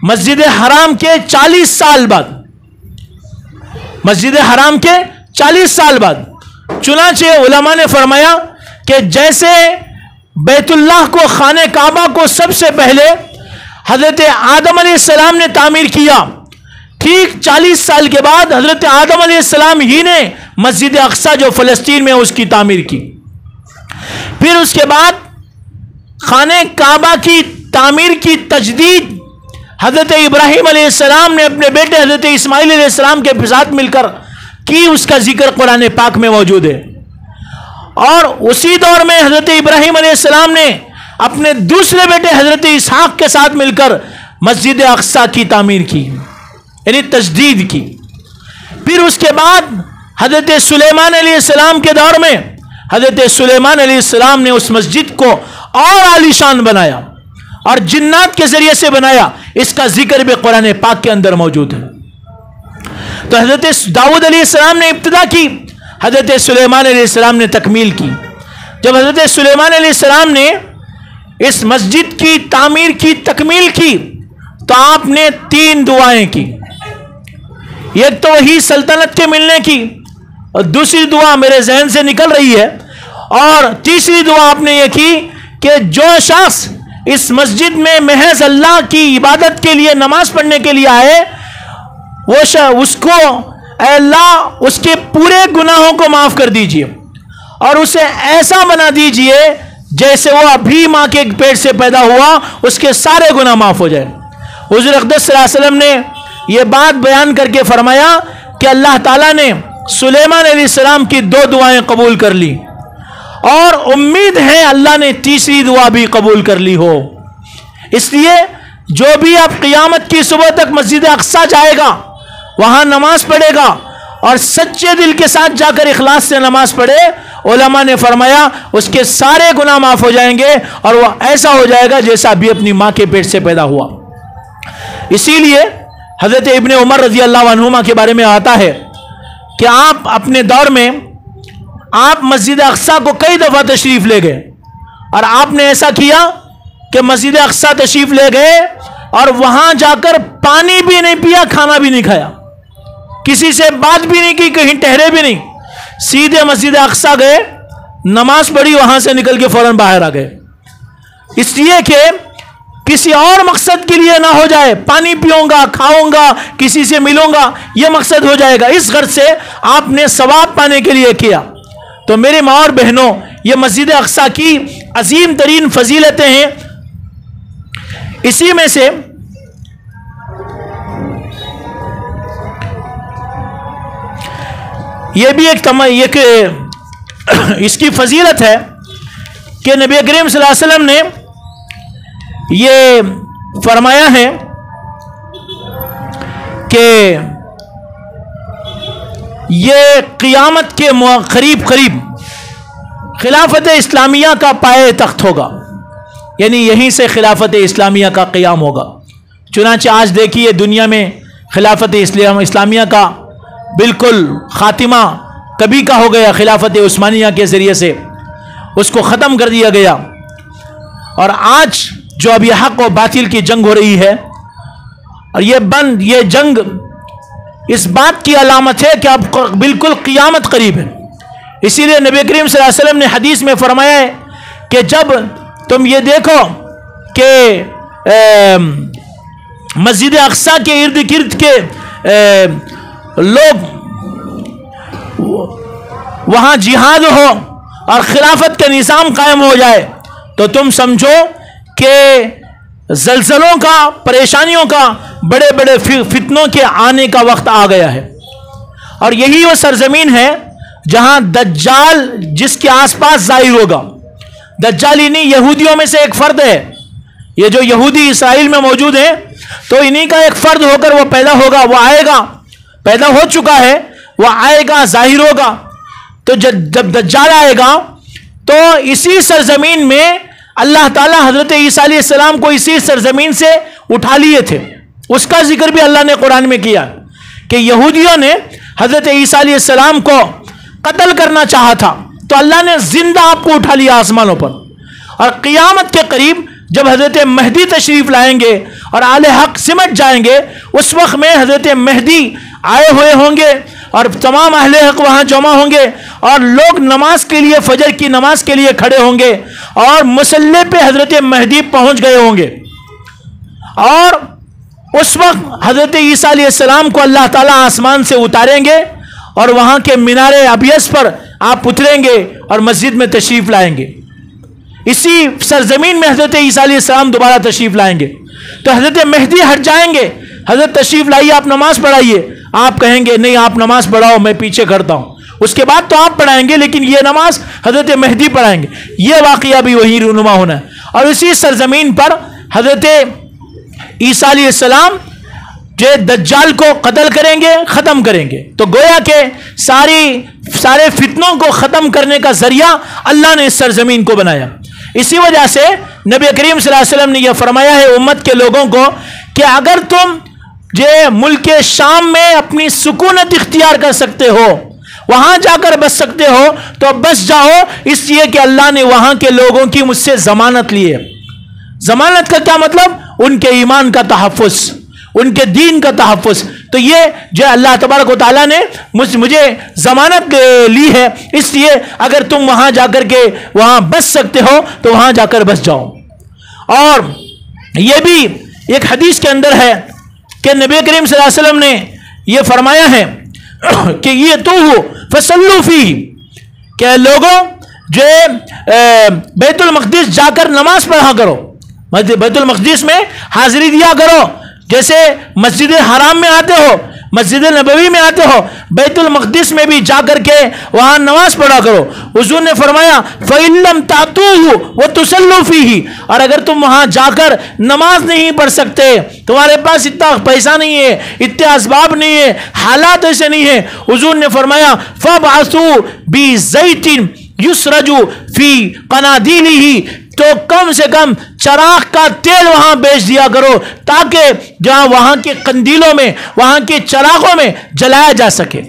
مسجد حرام کے 40 سال بعد، مسجد حرام کے 40 سال بعد۔ چنانچہ علماء نے فرمایا کہ جیسے بیت اللہ کو، خانہ کعبہ کو سب سے پہلے حضرت آدم علیہ السلام نے تعمیر کیا، ٹھیک 40 سال کے بعد حضرت آدم علیہ السلام ہی نے مسجد اقصی جو فلسطین میں اس کی تعمیر کی۔ پھر اس کے بعد خانہ کعبہ کی تعمیر کی تجدید حضرت ابراہیم علیہ السلام نے اپنے بیٹے حضرت اسماعیل علیہ السلام کے ساتھ مل کر کی، اس کا ذکر قرآن پاک میں موجود ہے۔ اور اسی دور میں حضرت ابراہیم علیہ السلام نے اپنے دوسرے بیٹے حضرت اسحاق کے ساتھ مل کر مسجد اقصی کی تعمیر کی، یعنی تجدید کی۔ پھر اس کے بعد حضرت سلیمان علیہ السلام کے دور میں حضرت سلیمان علیہ السلام نے اس مسجد کو اور عالیشان بنایا اور جنات کے ذریعے سے بنایا، اس کا ذکر بھی قرآن پاک کے اندر موجود ہے۔ تو حضرت داؤد علیہ السلام نے ابتدا کی، حضرت سلیمان علیہ السلام نے تکمیل کی۔ جب حضرت سلیمان علیہ السلام نے اس مسجد کی تعمیر کی تکمیل کی تو آپ نے 3 دعائیں کی، ایک تو وہی سلطنت کے ملنے کی، اور دوسری دعا میرے ذہن سے نکل رہی ہے، اور تیسری دعا آپ نے یہ کی کہ جو شخص اس مسجد میں محض اللہ کی عبادت کے لیے، نماز پڑھنے کے لیے آئے، اس کو اے اللہ اس کے پورے گناہوں کو معاف کر دیجئے اور اسے ایسا بنا دیجئے جیسے وہ ابھی ماں کے پیٹ سے پیدا ہوا، اس کے سارے گناہ معاف ہو جائے۔ حضور اقدس صلی اللہ علیہ وسلم نے یہ بات بیان کر کے فرمایا کہ اللہ تعالیٰ نے سلیمان علیہ السلام کی 2 دعائیں قبول کر لی، اور امید ہے اللہ نے تیسری دعا بھی قبول کر لی ہو۔ اس لیے جو بھی اب قیامت کی صبح تک مسجد اقصی جائے گا، وہاں نماز پڑھے گا اور سچے دل کے ساتھ جا کر اخلاص سے نماز پڑھے، علماء نے فرمایا اس کے سارے گناہ معاف ہو جائیں گے اور وہ ایسا ہو جائے گا جیسا ابھی اپنی ماں کے پیٹ سے پیدا ہوا۔ اسی لیے حضرت ابن عمر رضی اللہ عنہما کے بارے میں آتا ہے کہ آپ اپنے دور میں آپ مسجد اقصی کو کئی دفعہ تشریف لے گئے، اور آپ نے ایسا کیا کہ مسجد اقصی تشریف لے گئے اور وہاں جا کر پانی بھی نہیں پیا، کھانا بھی نہیں کھایا، کسی سے بات بھی نہیں کی، کہیں ٹھہرے بھی نہیں، سیدھے مسجد اقصی گئے، نماز پڑھی، وہاں سے نکل کے فوراً باہر آ گئے، اس لیے کہ کسی اور مقصد کے لیے نہ ہو جائے، پانی پیوں گا، کھاؤں گا، کسی سے ملوں گا، یہ مقصد ہو جائے گا، اس غرض سے آپ نے ثواب پانے کے لیے کیا۔ تو میرے ماں اور بہنوں، یہ مسجد اقصی کی عظیم ترین فضیلتیں ہیں۔ اسی میں سے یہ بھی ایک اس کی فضیلت ہے کہ نبی کریم صلی اللہ علیہ وسلم نے یہ فرمایا ہے کہ یہ قیامت کے قریب خلافت اسلامیہ کا پائے تخت ہوگا، یعنی یہیں سے خلافت اسلامیہ کا قیام ہوگا۔ چنانچہ آج دیکھیے دنیا میں خلافت اسلامیہ کا بالکل خاتمہ کبھی کا ہو گیا، خلافت عثمانیہ کے ذریعے سے اس کو ختم کر دیا گیا، اور آج جو اب یہ حق و باطل کی جنگ ہو رہی ہے، اور یہ جنگ اس بات کی علامت ہے کہ اب بالکل قیامت قریب ہے۔ اسی لیے نبی کریم صلی اللہ علیہ وسلم نے حدیث میں فرمایا ہے کہ جب تم یہ دیکھو کہ مسجد اقصی کے ارد گرد کے لوگ وہاں جہاد ہو اور خلافت کا نظام قائم ہو جائے تو تم سمجھو کہ زلزلوں کا، پریشانیوں کا، بڑے بڑے فتنوں کے آنے کا وقت آ گیا ہے۔ اور یہی وہ سرزمین ہے جہاں دجال جس کے آس پاس ظاہر ہوگا۔ دجال انہی یہودیوں میں سے ایک فرد ہے، یہ جو یہودی اسرائیل میں موجود ہیں تو انہی کا ایک فرد ہو کر وہ پیدا ہوگا، وہ آئے گا، پیدا ہو چکا ہے، وہ آئے گا، ظاہر ہوگا۔ تو جب دجال آئے گا تو اسی سرزمین میں اللہ تعالیٰ حضرت عیسیٰ علیہ السلام کو اسی سرزمین سے اٹھا لیے تھے۔ اس کا ذکر بھی اللہ نے قرآن میں کیا کہ یہودیوں نے حضرت عیسیٰ علیہ السلام کو قتل کرنا چاہا تھا تو اللہ نے زندہ آپ کو اٹھا لیا آسمانوں پر۔ اور قیامت کے قریب جب حضرت مہدی تشریف لائیں گے اور آل حق سمٹ جائیں گے، اس وقت میں حضرت مہدی آئے ہوئے ہوں گے اور تمام اہل حق وہاں جمع ہوں گے اور لوگ نماز کے لیے، فجر کی نماز کے لیے کھڑے ہوں گے اور مصلی پہ حضرت مہدی پہنچ گئے ہوں گے۔ اور اس وقت حضرت عیسیٰ علیہ السلام کو اللہ تعالیٰ آسمان سے اتاریں گے اور وہاں کے مینار ابیض پر آپ اتریں گے اور مسجد میں تشریف لائیں گے۔ اسی سرزمین میں حضرت عیسیٰ علیہ السلام دوبارہ تشریف لائیں گے تو حضرت مہدی ہٹ جائیں گے، حضرت تشریف لائیے، آپ نماز پڑھائیے۔ آپ کہیں گے نہیں آپ نماز پڑھاؤ، میں پیچھے کرتا ہوں۔ اس کے بعد تو آپ پڑھائیں گے لیکن یہ نماز حضرت مہدی پڑھائیں گے۔ یہ واقعہ بھی وہی رونما ہونا ہے۔ اور اسی سرزمین پر حضرت عیسیٰ علیہ السلام جو دجال کو قتل کریں گے، ختم کریں گے۔ تو گویا کہ سارے فتنوں کو ختم کرنے کا ذریعہ اللہ نے اس سرزمین کو بنایا۔ اسی وجہ سے نبی کریم صلی اللہ علیہ وسلم نے یہ فرمایا ہے امت کے لوگوں کو کہ اگر تم ملک شام میں اپنی سکونت اختیار کر سکتے ہو، وہاں جا کر بس سکتے ہو تو بس جاؤ، اس لیے کہ اللہ نے وہاں کے لوگوں کی مجھ سے ضمانت لی ہے۔ ضمانت کا کیا مطلب؟ ان کے ایمان کا تحفظ، ان کے دین کا تحفظ۔ تو یہ جو اللہ تبارک و تعالیٰ نے مجھے ضمانت لی ہے، اس لیے اگر تم وہاں جا کر کے وہاں بس سکتے ہو تو وہاں جا کر بس جاؤ۔ اور یہ بھی ایک حدیث کے اندر ہے کہ نبی کریم صلی اللہ علیہ وسلم نے یہ فرمایا ہے کہ یہ تو ہو فصلو فی، کہ لوگوں جو بیت المقدس جا کر نماز پڑھا کرو، بیت المقدس میں حاضری دیا کرو۔ جیسے مسجد حرام میں آتے ہو، مسجد نبوی میں آتے ہو، بیت المقدس میں بھی جا کر کے وہاں نماز پڑھا کرو۔ حضور نے فرمایا فَإِن لَمْ تَأْتُوهُ وَتُصَلُّوا فِيهِ، اور اگر تم وہاں جا کر نماز نہیں پڑھ سکتے، تمہارے پاس اتنا پیسہ نہیں ہے، اتنے اسباب نہیں ہے، حالات ایسے نہیں ہیں، حضور نے فرمایا فَابْعَثُوا بِزَيْتٍ يُسْرَجُ فِي قَنَادِيلِهِ، تو کم سے کم چراغ کا تیل وہاں بیچ دیا کرو تاکہ جہاں وہاں کے قندیلوں میں، وہاں کے چراغوں میں جلایا جا سکے۔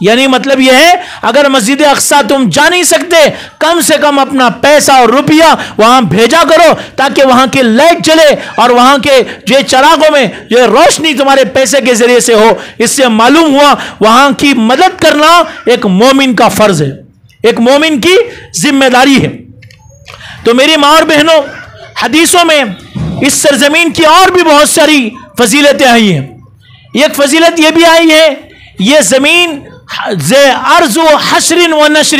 یعنی مطلب یہ ہے اگر مسجد اقصی تم جا نہیں سکتے، کم سے کم اپنا پیسہ اور روپیہ وہاں بھیجا کرو تاکہ وہاں کی لائٹ جلے اور وہاں کے جو چراغوں میں جو روشنی تمہارے پیسے کے ذریعے سے ہو۔ اس سے معلوم ہوا وہاں کی مدد کرنا ایک مومن کا فرض ہے، ایک مومن کی ذمہ داری ہے۔ تو میری ماں اور بہنوں، حدیثوں میں اس سرزمین کی اور بھی بہت ساری فضیلتیں آئی ہیں۔ ایک فضیلت یہ بھی آئی ہے، یہ زمین ارض و حشر و نشر،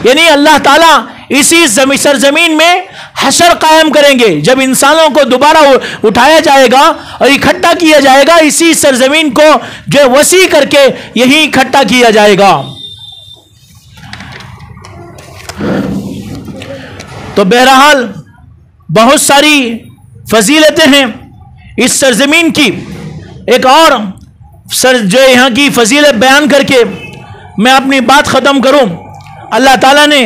یعنی اللہ تعالیٰ اسی سرزمین میں حشر قائم کریں گے۔ جب انسانوں کو دوبارہ اٹھایا جائے گا اور اکٹھا کیا جائے گا، اسی سرزمین کو جو وسیع کر کے یہی اکٹھا کیا جائے گا۔ تو بہرحال بہت ساری فضیلتیں ہیں اس سرزمین کی۔ ایک اور جو یہاں کی فضیلت بیان کر کے میں اپنی بات ختم کروں۔ اللہ تعالیٰ نے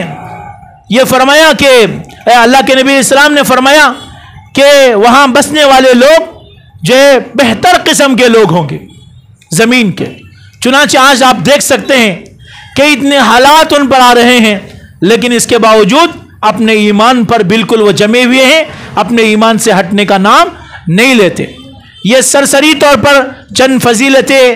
یہ فرمایا کہ اللہ کے نبی اسلام نے فرمایا کہ وہاں بسنے والے لوگ جو بہتر قسم کے لوگ ہوں گے زمین کے۔ چنانچہ آج آپ دیکھ سکتے ہیں کہ اتنے حالات ان پر آ رہے ہیں، لیکن اس کے باوجود اپنے ایمان پر بالکل وہ جمے ہوئے ہیں، اپنے ایمان سے ہٹنے کا نام نہیں لیتے۔ یہ سرسری طور پر چند فضیلتیں